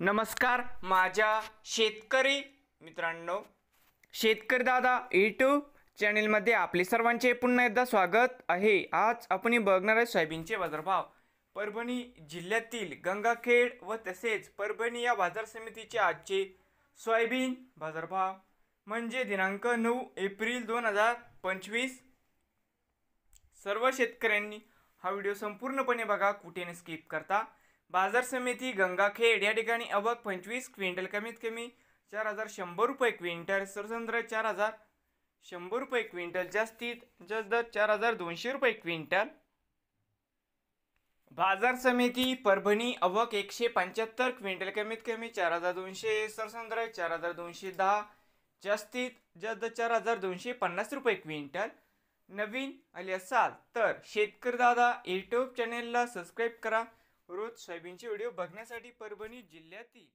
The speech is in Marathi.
नमस्कार माझ्या शेतकरी मित्रांनो, शेतकरी दादा यूट्यूब चॅनलमध्ये आपले सर्वांचे पुन्हा एकदा स्वागत आहे। आज आपण बघणार आहे सोयाबीनचे बाजारभाव। परभणी जिल्ह्यातील गंगाखेड व तसेच परभणी या बाजार समितीचे आजचे सोयाबीन बाजारभाव म्हणजे दिनांक 9 एप्रिल 2025। सर्व शेतकऱ्यांनी हा व्हिडिओ संपूर्णपणे बघा, कुठे न स्किप करता। बाजार समिती गंगाखेड या ठिकाणी अवक 25 क्विंटल कमीत कमी 4100 रुपये क्विंटल, सरसंद्र 4100 रुपये क्विंटल, जास्तीत जास्त 4200 रुपये क्विंटल। बाजार समिती परभणी अवक 175 क्विंटल कमीत कमी 4200, सरसंद्र 4210, जास्तीत जास्त 4250 रुपये क्विंटल। नवीन आले असाल तर शेतकरी दादा यूट्यूब चॅनेलला सबस्क्राइब करा रोज सोयाबीनचे व्हिडिओ बघण्यासाठी। परभणी जिल्ह्यातील